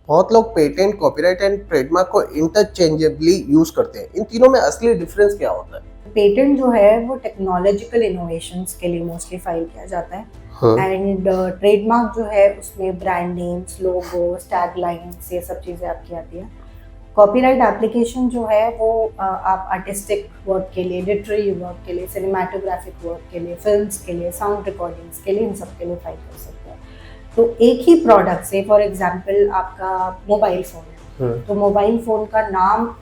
बहुत लोग patent, copyright and trademark को इंटरचेंजेबली यूज करते हैं। इन तीनों में असली डिफरेंस क्या होता है? पेटेंट जो है वो टेक्नोलॉजिकल इनोवेशंस के लिए मोस्टली फाइल किया जाता है एंड ट्रेडमार्क जो है उसमें ब्रांड नेम्स, लोगोस, टैगलाइंस, ये सब चीज़ें आपकी आती है। कॉपीराइट एप्लीकेशन जो है वो आप आर्टिस्टिक वर्क के लिए, लिटरेरी वर्क के लिए, सिनेमाटोग्राफिक वर्क के लिए, फिल्म्स के लिए, साउंड रिकॉर्डिंग्स के लिए, इन सब के लिए फाइल कर सकते हैं। तो एक ही प्रोडक्ट से, फॉर एग्जांपल आपका मोबाइल फ़ोन है, तो मोबाइल फ़ोन का नाम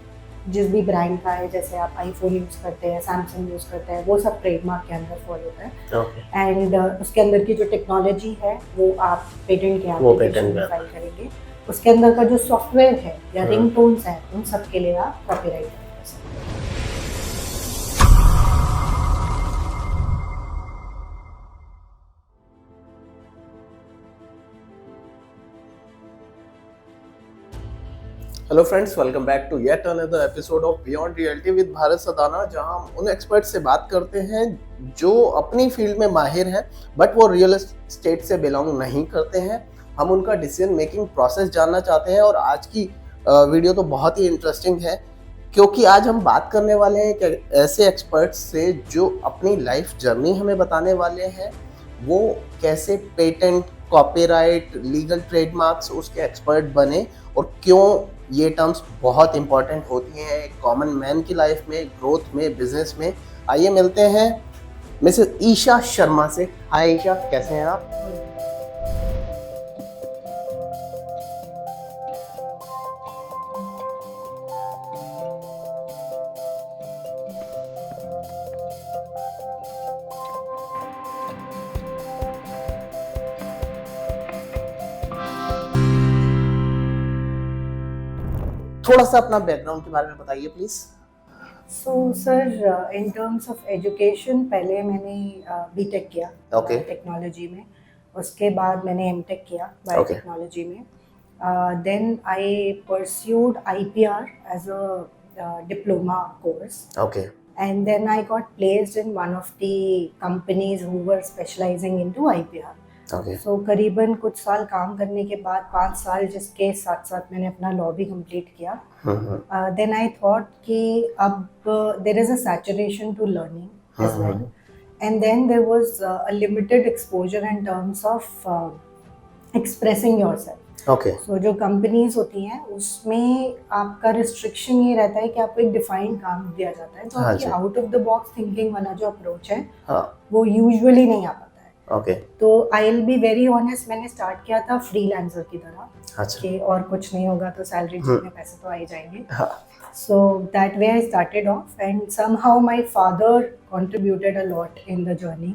जिस भी ब्रांड का है, जैसे आप आईफोन यूज़ करते हैं, सैमसंग यूज़ करते हैं, वो सब ट्रेडमार्क के अंदर फॉल होता है। एंड उसके अंदर की जो टेक्नोलॉजी है वो आप पेटेंट के एप्लीकेशन में फाइल करेंगे। उसके अंदर का जो सॉफ्टवेयर है या रिंगटोन्स हैं, उन सब के लिए आप कॉपीराइट कर सकते हैं। Hello friends, welcome back to yet another episode of beyond reality with Bharat Sadana, जहां हम उन एक्सपर्ट्स से बात करते हैं जो अपनी फील्ड में माहिर हैं बट वो रियल एस्टेट से बिलोंग नहीं करते हैं। हम उनका डिसीजन मेकिंग प्रोसेस जानना चाहते हैं और आज की वीडियो तो बहुत ही इंटरेस्टिंग है क्योंकि आज हम बात करने वाले हैं कि ऐसे एक्सपर्ट्स से जो अपनी लाइफ जर्नी हमें बताने वाले हैं वो कैसे पेटेंट, कॉपीराइट, लीगल ट्रेडमार्क्स उसके एक्सपर्ट बने और क्यों ये टर्म्स बहुत इंपॉर्टेंट होती हैं एक कॉमन मैन की लाइफ में, ग्रोथ में, बिजनेस में। आइए मिलते हैं मिसेस ईशा शर्मा से। हाय ईशा, कैसे हैं आप? थोड़ा सा अपना बैकग्राउंड के बारे में बताइए please. So sir, in terms of education, पहले मैंने बीटेक किया टेक्नोलॉजी में, उसके बाद मैंने एमटेक किया बायोटेक्नोलॉजी में। Then I pursued IPR as a diploma course, and then I got placed in one of the companies who were specializing into IPR. So करीबन कुछ साल काम करने के बाद 5 साल जिसके साथ साथ मैंने अपना लॉ भी कंप्लीट किया। Then I thought कि अब there is a saturation to learning as well, and then there was a limited exposure in terms of expressing yourself. So जो कंपनीज होती हैं उसमें आपका रिस्ट्रिक्शन ये रहता है कि आपको एक डिफाइंड काम दिया जाता है, तो आपकी out of the box thinking वाला जो अप्रोच है वो यूजुअली नहीं आ पाता है। तो I will be very honest, मैंने स्टार्ट किया था फ्रीलांसर की तरह कि और कुछ नहीं होगा तो सैलरी में पैसे तो आ ही जाएंगे। So that way I started off, and somehow my father contributed a lot in the journey.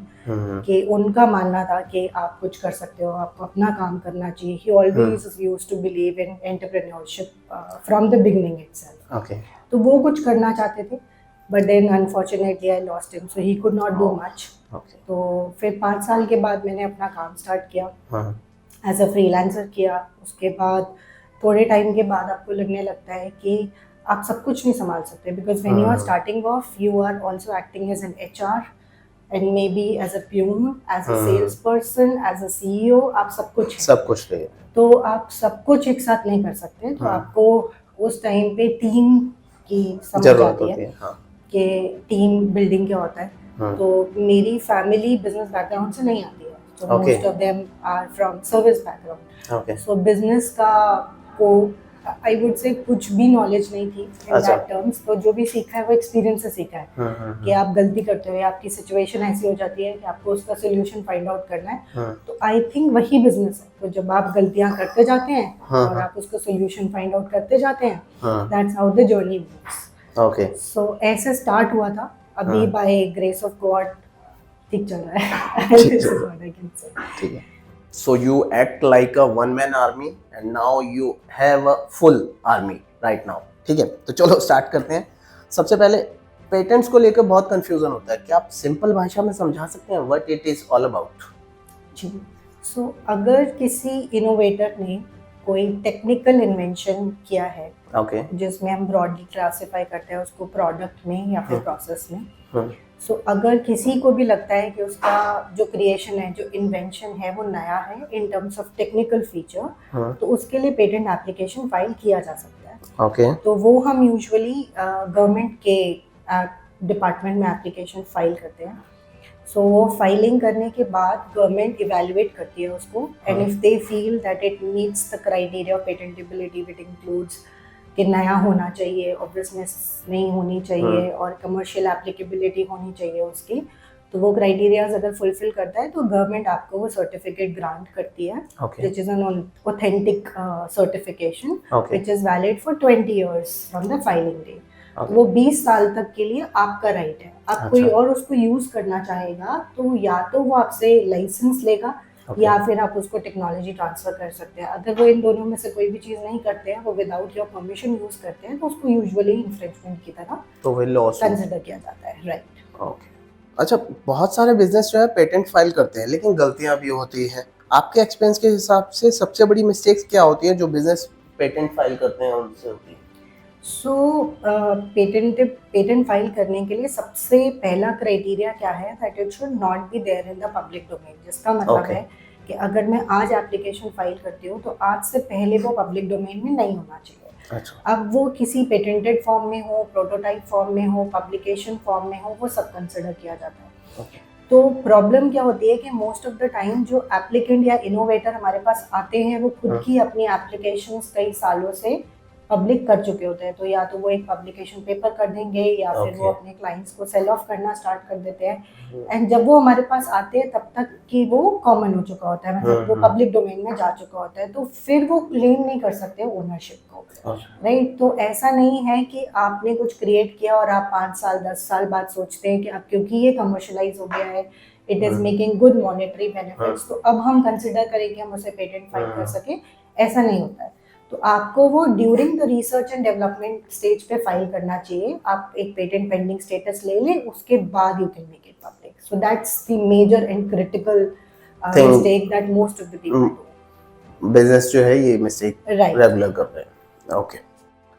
कि उनका मानना था कि आप कुछ कर सकते हो, आपको अपना काम करना चाहिए। He always used to believe in entrepreneurship from the beginning itself. तो वो कुछ करना चाहते थे, but then unfortunately I lost him, so he could not do much. तो फिर 5 साल के बाद मैंने अपना काम स्टार्ट किया, एज अ फ्रीलांसर किया। उसके बाद थोड़े टाइम के बाद आपको लगने लगता है कि आप सब कुछ नहीं संभाल सकते, because when you are starting off you are also acting as an HR and maybe as a peon, as a sales person, as a CEO, आप सब कुछ है। तो आप सब कुछ एक साथ नहीं कर सकते, तो आपको उस टाइम पे टीम की समझ आती है कि टीम बिल्डिंग क्या होता है। तो मेरी फैमिली बिजनेस बैकग्राउंड से नहीं आती है, तो most of them are from service background. So business का को आई वुड से कुछ भी नॉलेज नहीं थी इन दैट टर्म्स। तो जो भी सीखा है वो एक्सपीरियंस से सीखा है कि आप गलती करते हो, आपकी सिचुएशन ऐसी हो जाती है कि आपको उसका सोल्यूशन फाइंड आउट करना है। तो आई थिंक वही बिजनेस है। तो जब आप गलतियां करते जाते हैं और आप उसका सोल्यूशन फाइंड आउट करते जाते हैं, that's how the journey moves. So ऐसे स्टार्ट हुआ था। अभी बाय ग्रेस ऑफ गॉड ठीक चल रहा है। ठीक है। So you act like a one man army and now you have a full army right now. ठीक है, तो चलो स्टार्ट करते हैं। सबसे पहले पेटेंट्स को लेकर बहुत कंफ्यूजन होता है, क्या आप सिंपल भाषा में समझा सकते हैं what it is all about? जी, सो अगर किसी इनोवेटर ने कोई टेक्निकल इन्वेंशन किया है, जिसमें हम ब्रॉडली क्लासिफाई करते हैं उसको प्रोडक्ट में या फिर प्रोसेस में। सो अगर किसी को भी लगता है कि उसका जो क्रिएशन है, जो इन्वेंशन है, वो नया है in terms of technical feature, तो उसके लिए पेटेंट एप्लीकेशन फाइल किया जा सकता है। ओके। तो वो हम यूजुअली गवर्नमेंट के डिपार्टमेंट में एप्लीकेशन फाइल करते हैं। सो वो फाइलिंग करने के बाद गवर्नमेंट इवेल्युएट करती है उसको, and if they feel that it meets the criteria of patentability, which includes कि नया होना चाहिए, ऑब्वियसनेस नहीं होनी चाहिए, और कमर्शियल एप्लीकेबिलिटी होनी चाहिए उसकी, तो वो क्राइटेरियाज अगर फुलफिल करता है तो गवर्नमेंट आपको वो सर्टिफिकेट ग्रांट करती है, which is an authentic certification which is valid for 20 years from the filing date. वो 20 साल तक के लिए आपका राइट है। अब कोई और उसको यूज करना चाहेगा तो या तो वो आपसे लाइसेंस लेगा, या फिर आप उसको टेक्नोलॉजी ट्रांसफर कर सकते हैं। अगर वो इन दोनों में से कोई भी चीज़ नहीं करते हैं, वो विदाउट योर परमिशन यूज करते हैं, तो उसको यूजुअली इन्फ्रिंजमेंट की तरह तो वो लॉस कंसिडर किया जाता है। राइट। ओके। अच्छा, बहुत सारे बिजनेस जो है पेटेंट फाइल करते हैं, लेकिन गलतियां भी होती हैं। आपके एक्सपीरियंस के हिसाब से सबसे बड़ी मिस्टेक्स क्या होती है जो बिजनेस पेटेंट फाइल करते हैं उनसे होती है? सो पेटेंट फाइल करने के लिए सबसे पहला क्राइटेरिया क्या है, that it should not be there in the public domain. जिसका मतलब है कि अगर मैं आज एप्लीकेशन फाइल करती हूँ तो आज से पहले वो पब्लिक डोमेन में नहीं होना चाहिए। अच्छा। अब वो किसी पेटेंटेड फॉर्म में हो, प्रोटोटाइप फॉर्म में हो, पब्लिकेशन फॉर्म में हो, वो सब कंसिडर किया जाता है। तो प्रॉब्लम क्या होती है कि मोस्ट ऑफ द टाइम जो एप्लीकेंट या इनोवेटर हमारे पास आते हैं, वो खुद की अपनी एप्लीकेशंस कई सालों से पब्लिक कर चुके होते हैं। तो या तो वो एक पब्लिकेशन पेपर कर देंगे, या फिर वो अपने क्लाइंट्स को सेल ऑफ करना स्टार्ट कर देते हैं। एंड जब वो हमारे पास आते हैं तब तक कि वो कॉमन हो चुका होता है, मतलब वो पब्लिक डोमेन में जा चुका होता है, तो फिर वो क्लेम नहीं कर सकते ओनरशिप को। राइट। तो ऐसा नहीं है कि आपने कुछ क्रिएट किया और आप 5 साल 10 साल बाद सोचते हैं कि अब क्योंकि ये कमर्शलाइज हो गया है, it is making good monetary benefits, तो अब हम कंसिडर करें कि हम उसे पेटेंट फाइल कर सके। ऐसा नहीं होता है। तो आपको वो during the research and development stage पे फाइल करना चाहिए। आप एक पेटेंट पेंडिंग स्टेटस ले लें, उसके बाद you can make it public. So that's the major and critical mistake that most of the people do. Business जो है ये मिस्टेक रेगुलर कर रहे हैं। ओके।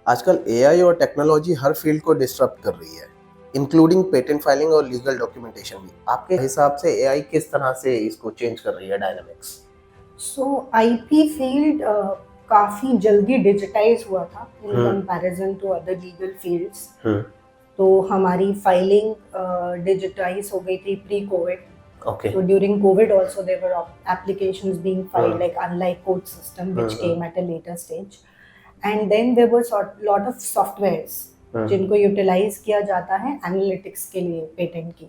आजकल एआई और टेक्नोलॉजी हर फील्ड को डिस्टर्ब कर रही है, इंक्लूडिंग पेटेंट फाइलिंग और लीगल डॉक्यूमेंटेशन भी। आपके हिसाब से एआई किस तरह से इसको चेंज कर रही है डायनामिक्स? सो आईपी फील्ड काफी जल्दी डिजिटाइज हुआ था in comparison to other legal fields. तो हमारी फाइलिंग डिजिटाइज हो गई थी pre COVID. Okay. So during COVID also there were applications being filed, like unlike court system which came at a later stage. And then there was lot of softwares जिनको utilise किया जाता है analytics के लिए patent की।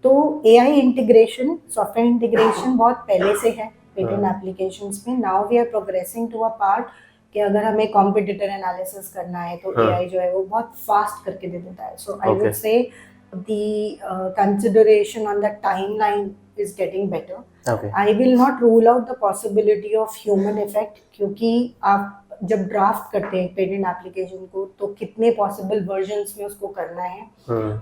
तो AI integration, software integration बहुत पहले से है पेटेंट एप्लीकेशंस में। Now we are progressing to a part कि अगर हमें कॉम्पिटिटर एनालिसिस करना है तो AI जो है वो बहुत फास्ट करके दे देता है। So I would say the consideration on the timeline is getting better. Okay. I will not rule out the possibility of human effect, क्योंकि आप जब ड्राफ्ट करते हैं पेटेंट एप्लीकेशन को तो कितने पॉसिबल वर्जन्स में उसको करना है,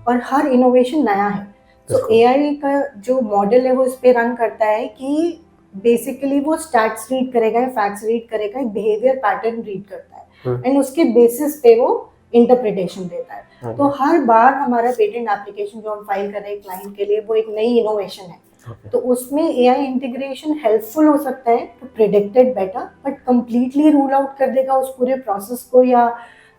और हर इनोवेशन नया है। तो AI का जो मॉडल है वो इस पे रन करता है कि बेसिकली वो स्टैट्स रीड करेगा, फैक्ट्स रीड करेगा, बिहेवियर पैटर्न रीड करता है, एंड उसके बेसिस पे वो इंटरप्रिटेशन देता है। तो हर बार हमारा पेटेंट एप्लीकेशन जो हम फाइल कर रहे हैं क्लाइंट के लिए वो एक नई इनोवेशन है। तो उसमें AI इंटीग्रेशन हेल्पफुल हो सकता है to predict it better, but completely rule out कर देगा उस पूरे प्रोसेस को, या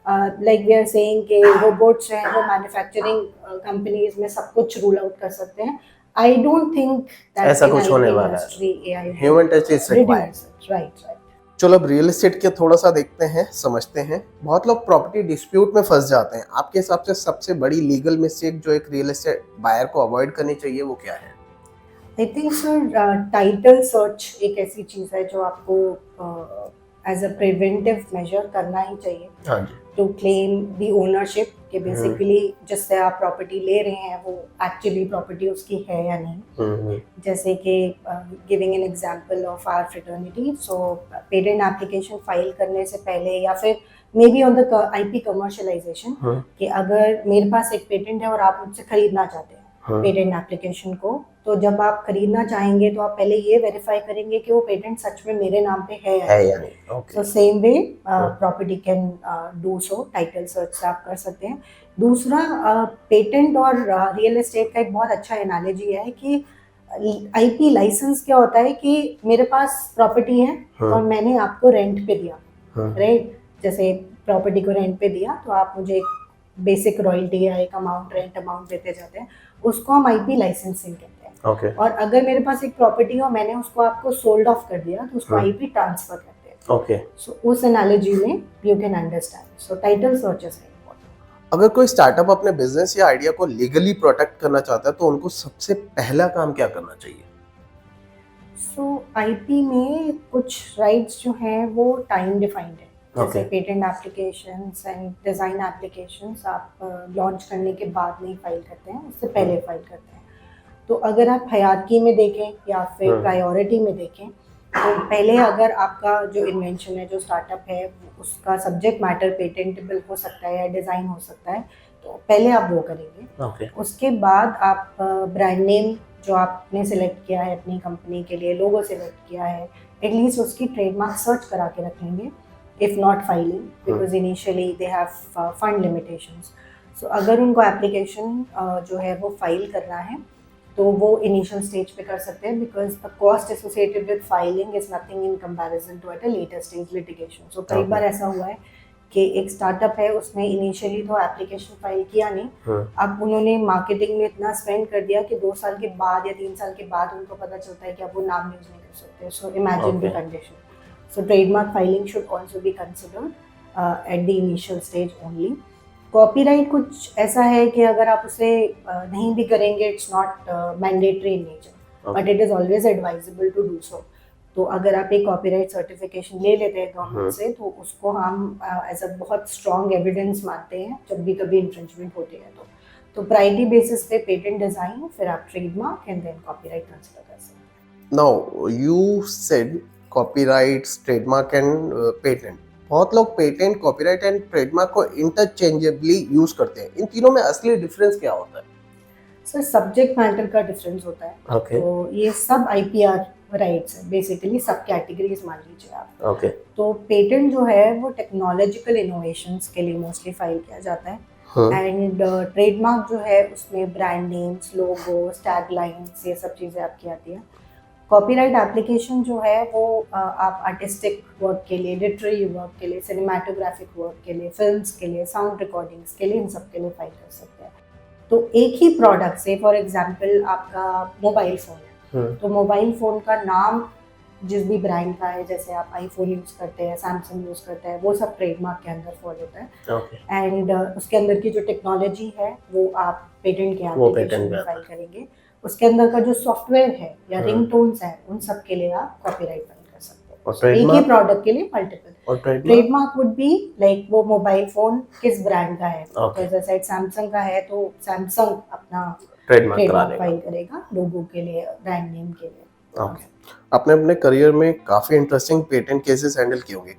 लाइक वी आर सेइंग कि रोबोट्स हैं वो मैन्युफैक्चरिंग कंपनीज में सब कुछ रूल आउट कर सकते हैं। आई डोंट थिंक ऐसा कुछ होने वाला है। Human touch is required. Right. चलो अब रियल एस्टेट के थोड़ा सा देखते हैं, समझते हैं। बहुत लोग प्रॉपर्टी डिस्प्यूट में फंस जाते हैं। आपके हिसाब से सबसे बड़ी लीगल मिस्टेक जो एक रियल एस्टेट बायर को अवॉइड करनी चाहिए वो क्या है? I think sir title search एक ऐसी चीज़ है जो आपको एज अ प्रिवेंटिव मेजर करना ही चाहिए। हाँ जी। टू क्लेम दी ओनरशिप, कि बेसिकली जिससे आप प्रॉपर्टी ले रहे हैं वो एक्चुअली प्रॉपर्टी उसकी है या नहीं। जैसे कि giving an example of our fraternity, so patent application file करने से पहले या फिर may be on the IP commercialisation, कि अगर मेरे पास एक पेटेंट है और आप मुझसे खरीदना चाहते हैं, पेटेंट एप्लीकेशन को। तो जब आप खरीदना चाहेंगे तो आप पहले ये वेरीफाई करेंगे कि वो पेटेंट सच में मेरे नाम पे है या नहीं। So same way property can do so, title search से आप कर सकते हैं। दूसरा, पेटेंट और रियल एस्टेट का एक बहुत अच्छा एनालॉजी है कि आईपी लाइसेंस क्या होता है कि मेरे पास प्रॉपर्टी है और मैंने आपको रेंट पे दिया, राइट? जैसे प्रॉपर्टी को रेंट पे दिया तो आप मुझे बेसिक रॉयल्टी या एक अमाउंट, रेंट अमाउंट देते जाते हैं, उसको हम आईपी लाइसेंसिंग कहते हैं। और अगर मेरे पास एक प्रॉपर्टी हो, मैंने उसको आपको सोल्ड ऑफ कर दिया तो उसको आईपी ट्रांसफर कहते हैं। सो उस एनालॉजी में you can understand. So title searches है। अगर कोई स्टार्टअप अपने बिजनेस या आइडिया को लीगली प्रोटेक्ट करना चाहता है तो उनको सबसे पहला काम क्या करना चाहिए? सो आईपी में कुछ राइट्स जो हैं वो टाइम डिफाइंड है। जैसे patent applications and design applications आप लॉन्च करने के बाद नहीं फाइल करते हैं, उससे पहले फाइल करते हैं। तो अगर आप हायरार्की में देखें या फिर प्रायोरिटी में देखें तो पहले अगर आपका जो इन्वेंशन है, जो स्टार्टअप है, उसका सब्जेक्ट मैटर पेटेंटेबल हो सकता है या डिज़ाइन हो सकता है तो पहले आप वो करेंगे। उसके बाद आप ब्रांड नेम जो आपने सिलेक्ट किया है अपनी कंपनी के लिए, लोगो सिलेक्ट किया है, एटलीस्ट उसकी ट्रेडमार्क सर्च करा के रख लेंगे, if not filing, because initially they have fund limitations. So अगर उनको एप्लीकेशन जो है वो फाइल करना है तो वो इनिशियल स्टेज पे कर सकते हैं, because the cost associated with filing is nothing in comparison to at a later stage litigation. So कई बार ऐसा हुआ है कि एक स्टार्टअप है, उसने इनिशियली तो एप्लीकेशन फाइल किया नहीं, अब उन्होंने मार्केटिंग में इतना स्पेंड कर दिया कि 2 साल के बाद या 3 साल के बाद उनको पता चलता है कि अब वो नाम यूज नहीं कर सकते। So imagine the condition. So trademark filing should also be considered at the initial stage only. Copyright कुछ ऐसा है कि अगर आप उसे नहीं भी करेंगे, it's not mandatory in nature, but it is always advisable to do so. तो अगर आप एक कॉपीराइट सर्टिफिकेशन ले लेते हैं गवर्नमेंट से तो उसको हम एज अ बहुत स्ट्रॉन्ग एविडेंस मानते हैं जब भी कभी इन्फ्रिंजमेंट होती है। तो प्रायोरिटी बेसिस पे पेटेंट डिजाइन, फिर आप trademark and then copyright transfer कर सकते हैं। Now you said copyrights, trademark and patent. बहुत लोग पेटेंट, कॉपीराइट एंड ट्रेडमार्क को इंटरचेंजेबली यूज करते हैं। इन तीनों में असली डिफरेंस क्या होता है? सर सब्जेक्ट मैटर का डिफरेंस होता है। तो ये सब आईपीआर राइट्स है, बेसिकली सब कैटेगरीज मान लीजिए आप। तो पेटेंट जो है वो टेक्नोलॉजिकल इनोवेशंस के लिए मोस्टली फाइल किया जाता है। एंड ट्रेडमार्क जो है उसमें ब्रांड नेम्स, लोगोस, टैगलाइंस, ये सब चीज़ें आपकी आती है। कॉपीराइट एप्लीकेशन जो है वो आप आर्टिस्टिक वर्क के लिए, लिटरेरी वर्क के लिए, सिनेमाटोग्राफिक वर्क के लिए, फिल्म्स के लिए, साउंड रिकॉर्डिंग्स के लिए, इन सब के लिए फाइल कर सकते हैं। तो एक ही प्रोडक्ट से, फॉर एग्जांपल आपका मोबाइल फ़ोन है, तो मोबाइल फ़ोन का नाम जिस भी ब्रांड का है, जैसे आप आईफोन यूज़ करते हैं, सैमसंग यूज़ करते हैं, वो सब ट्रेडमार्क के अंदर फॉल होता है। एंड उसके अंदर की जो टेक्नोलॉजी है वो आप पेटेंट के एप्लीकेशन में फाइल करेंगे। उसके अंदर का जो सॉफ्टवेयर है या रिंगटोन्स है, उन सब के लिए आप कॉपीराइट फाइल कर सकते हैं। एक ही प्रोडक्ट के लिए मल्टीपल। और ट्रेडमार्क वुड बी लाइक वो मोबाइल फोन किस ब्रांड का है, तो जैसे सैमसंग का है तो सैमसंग अपना ट्रेडमार्क फाइल करेगा लोगो के लिए, ब्रांड नेम के लिए। आपने अपने करियर में काफी इंटरेस्टिंग पेटेंट केसेस हैंडल किए होंगे।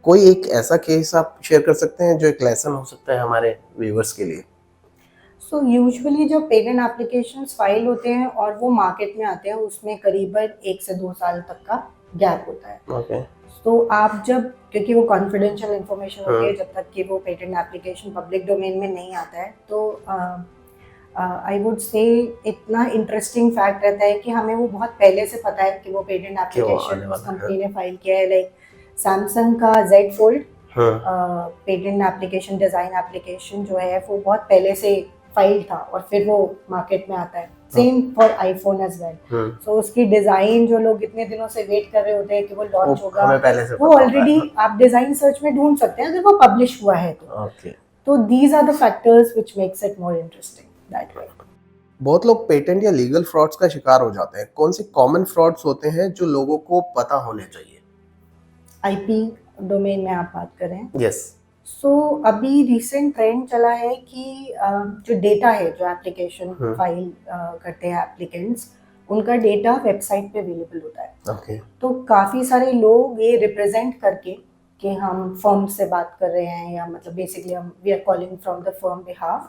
कोई एक ऐसा केस आप शेयर कर सकते हैं जो एक लेसन हो सकता है हमारे व्यूअर्स के लिए? सो यूजुअली जब पेटेंट एप्लीकेशंस फाइल होते हैं और वो मार्केट में आते हैं, उसमें करीबन 1 से 2 साल तक का गैप होता है। तो आप जब, क्योंकि वो कॉन्फिडेंशियल इंफॉर्मेशन होती है जब तक कि वो पेटेंट एप्लीकेशन पब्लिक डोमेन में नहीं आता है, तो आई वुड से इतना इंटरेस्टिंग फैक्ट रहता है कि हमें वो बहुत पहले से पता है कि वो पेटेंट एप्लीकेशन उस कंपनी ने फाइल किया है। लाइक सैमसंग का Z Fold patent application, design application जो है वो बहुत पहले से फाइल था और फिर वो मार्केट में आता है। Same for iPhone as well. So उसकी डिजाइन जो लोग इतने दिनों से वेट कर रहे होते हैं कि वो लॉन्च होगा, वो ऑलरेडी आप डिजाइन सर्च में ढूंढ सकते हैं अगर वो पब्लिश हुआ है तो these are the factors which makes it more interesting that way. बहुत लोग पेटेंट या लीगल फ्रॉड्स का शिकार हो जाते हैं। कौन से कॉमन फ्रॉड्स होते हैं जो लोगों को पता होने चाहिए? आईपी डोमेन में आप बात करें? यस। सो अभी रिसेंट ट्रेंड चला है कि जो डेटा है, जो एप्लीकेशन फाइल करते हैं एप्लीकेंट्स, उनका डेटा वेबसाइट पे अवेलेबल होता है। तो काफ़ी सारे लोग ये रिप्रेजेंट करके कि हम फर्म से बात कर रहे हैं, या मतलब बेसिकली हम we are calling from the firm behalf,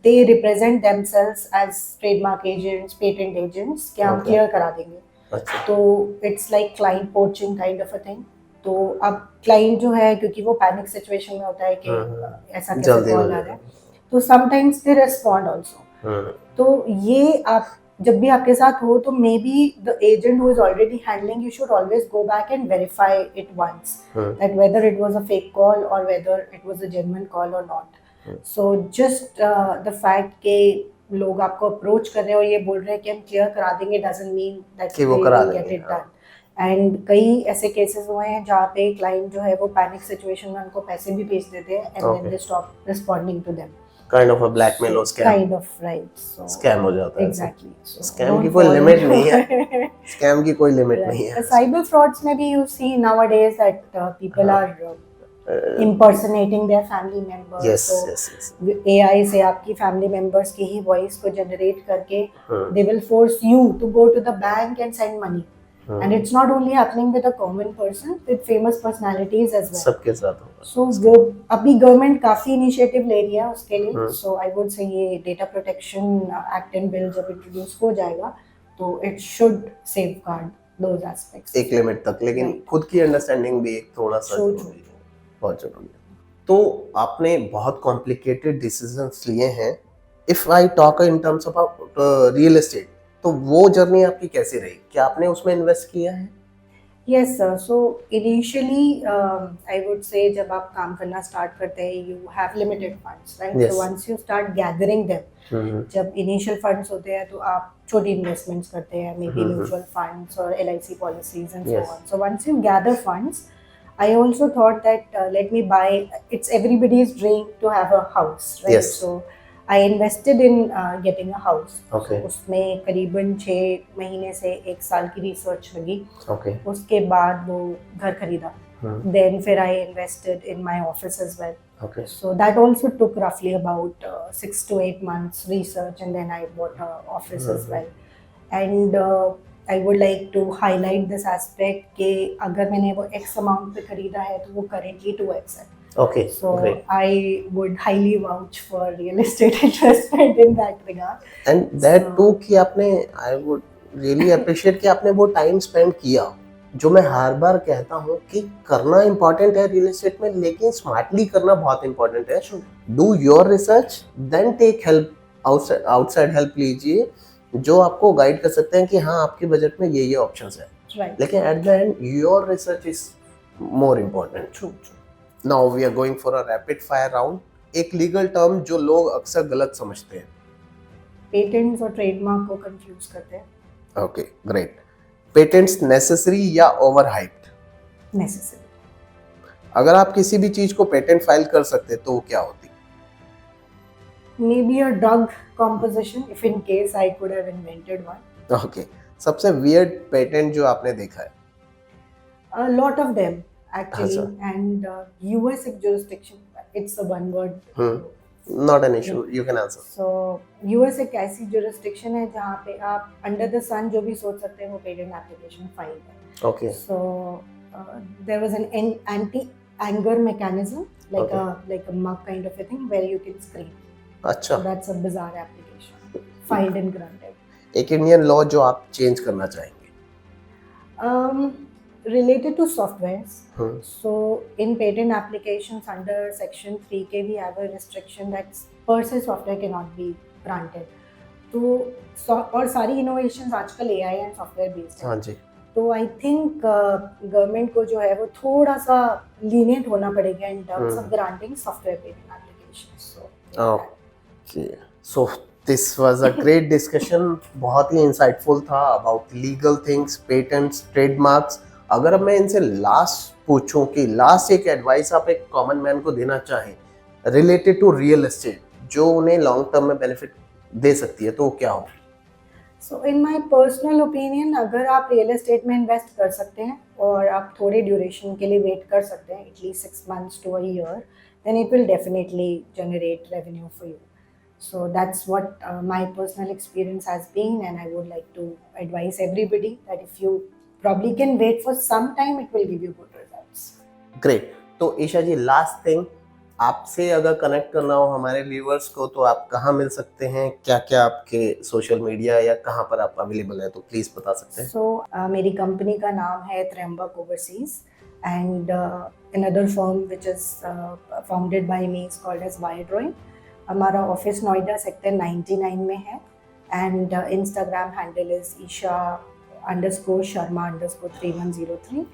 they represent themselves as trademark agents, patent agents, कि हम क्लियर करा देंगे। अच्छा। तो it's like client poaching kind of a thing. तो अब क्लाइंट जो है, क्योंकि वो पैनिक सिचुएशन में होता है कि ऐसा कैसे कॉल आ रहा है, तो समटाइम्स दे रिस्पॉन्ड आल्सो। तो ये आप जब भी आपके साथ हो, तो maybe the agent who is already handling, you should always go back and verify it once that whether it was a fake call और whether it was a genuine call और not. So just the fact के लोग आपको approach कर रहे हैं और ये बोल रहे हैं कि हम क्लियर करा देंगे, डजंट मीन दैट कि वो they करा will get देंगे, it done. एंड कई ऐसे केसेस हुए हैं जहाँ पे क्लाइंट जो है वो पैनिक सिचुएशन में उनको पैसे भी भेज देते हैं, and then they stop responding to them. Kind of a blackmail और scam, kind of, right. So scam हो जाता है। एग्जैक्टली। स्कैम की कोई लिमिट नहीं है, स्कैम की कोई लिमिट नहीं है। साइबर फ्रॉड्स में भी you see nowadays that people are impersonating their family members. Yes, so yes, yes. AI से आपकी फैमिली मेंबर्स की ही वॉइस को जनरेट करके they will force you to go to the bank and send money. And it's not only happening with a common person, with famous personalities as well. सबके साथ होगा। So वो अभी government काफी initiative ले रही है उसके लिए। So I would say ये data protection act and bill जब इंट्रोड्यूस हो जाएगा, तो it should safeguard those aspects. एक लिमिट तक, लेकिन खुद की अंडरस्टैंडिंग भी एक थोड़ा सा जरूरी है, बहुत जरूरी है। तो आपने बहुत कॉम्प्लिकेटेड डिसीजंस लिए हैं। If I talk in terms of real estate, तो वो जर्नी आपकी कैसी रही? क्या आपने उसमें इन्वेस्ट किया है? Yes sir. So initially I would say जब आप काम करना स्टार्ट करते हैं, you have limited funds, right? Yes. So once you start gathering them, जब इनिशियल फंड्स होते हैं तो आप छोटी इन्वेस्टमेंट्स करते हैं, मे बी म्यूचुअल फंड्स और LIC policies and so on. So once you gather funds, I also thought that let me buy. It's everybody's dream to have a house, right? Yes. So I invested in getting a house. Okay. So उसमें करीबन 6 महीने से 1 साल की research लगी। Okay. उसके बाद वो घर खरीदा। Then फिर I invested in my office as well. Okay. So that also took roughly about 6 to 8 months research, and then I bought a office as well. And I would like to highlight this aspect कि अगर मैंने वो X amount पे खरीदा है तो वो currently 2X है। Okay. So great. I would highly vouch for real estate investment in that regard. And that too कि आपने, I would really appreciate कि आपने वो टाइम स्पेंड किया, जो मैं हर बार कहता हूँ कि करना इम्पोर्टेंट है रियल एस्टेट में, लेकिन स्मार्टली करना बहुत इम्पोर्टेंट है। Do your research, then take help, outside help लीजिए, जो आपको गाइड कर सकते हैं कि हाँ आपके बजट में ये ऑप्शंस है। Right. लेकिन at the end your research is more important. True. Now we are going for a rapid fire round. एक लीगल टर्म जो लोग अक्सर गलत समझते हैं। पेटेंट्स और ट्रेडमार्क को कंफ्यूज करते हैं। Okay, great. पेटेंट्स नेसेसरी या ओवर हाइप्ड? नेसेसरी। अगर आप किसी भी चीज को पेटेंट फाइल कर सकते तो वो क्या होती? Maybe a drug composition, if in case I could have invented one. Okay, सबसे वियर्ड पेटेंट जो आपने देखा है? A lot of them actually, अच्छा। and US एक jurisdiction, it's a one word. Not an issue, you can answer. So US एक ऐसी jurisdiction है जहाँ पे आप under the sun जो भी सोच सकते हैं वो patent application file है। Okay. So there was an anti-anger mechanism, like a mug kind of a thing where you can scream. अच्छा। So that's a bizarre application, filed and granted. एक Indian law जो आप change करना चाहेंगे? Related to softwares. So in patent applications under section 3K we have a restriction that per se software cannot be granted. तो और सारी innovations आजकल AI and software based है। हाँ जी। तो I think गवर्नमेंट को जो है वो थोड़ा सा lenient होना पड़ेगा in terms of granting software patent applications. Okay. So this was a great discussion. बहुत ही insightful था about legal things, patents, trademarks. अगर मैं इनसे लास्ट पूछूं कि लास्ट एक एडवाइस आप एक कॉमन मैन को देना चाहें रिलेटेड टू रियल एस्टेट, जो उन्हें लॉन्ग टर्म में बेनिफिट दे सकती है, तो क्या हो? सो इन माय पर्सनल ओपिनियन, अगर आप रियल एस्टेट में इन्वेस्ट कर सकते हैं और आप थोड़े ड्यूरेशन के लिए वेट कर सकते हैं, at least 6 months to a year, then it will definitely generate revenue for you. So that's what my personal experience has been, and I would like to advise everybody that if you probably can wait for some time, it will give you good results. Great. तो ईशा जी, last thing, आपसे अगर connect करना हो हमारे viewers को तो आप कहाँ मिल सकते हैं, क्या क्या आपके सोशल मीडिया या कहाँ पर आप अवेलेबल है, तो प्लीज बता सकते हैं। मेरी कंपनी का नाम है Trimbak overseas, and another firm which is founded by me is called as Wiredrawing. हमारा ऑफिस नोएडा सेक्टर 99 में है, and Instagram handle is isha_sharma_3103,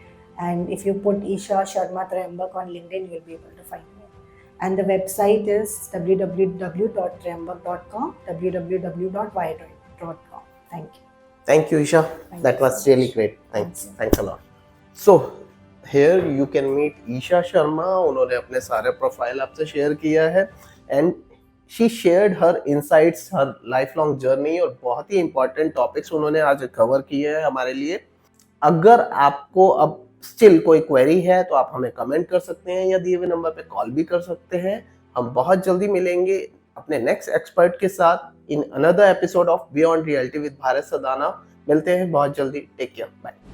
and if you put Isha Sharma Trayambak on LinkedIn, you'll be able to find me. And the website is www.trayambak.com, www.wiredrawing.com. Thank you. Thank you, Isha. That was really great. Thanks a lot. So here you can meet Isha Sharma. उन्होंने अपने सारे profile आपसे share किया है, and she shared her insights, her lifelong journey, और बहुत ही important topics उन्होंने आज कवर किए हैं हमारे लिए। अगर आपको अब स्टिल कोई क्वेरी है तो आप हमें कमेंट कर सकते हैं या दिए हुए नंबर पे कॉल भी कर सकते हैं। हम बहुत जल्दी मिलेंगे अपने नेक्स्ट एक्सपर्ट के साथ in another episode of beyond reality with Bharat Sadana. मिलते हैं बहुत जल्दी। Take care, bye.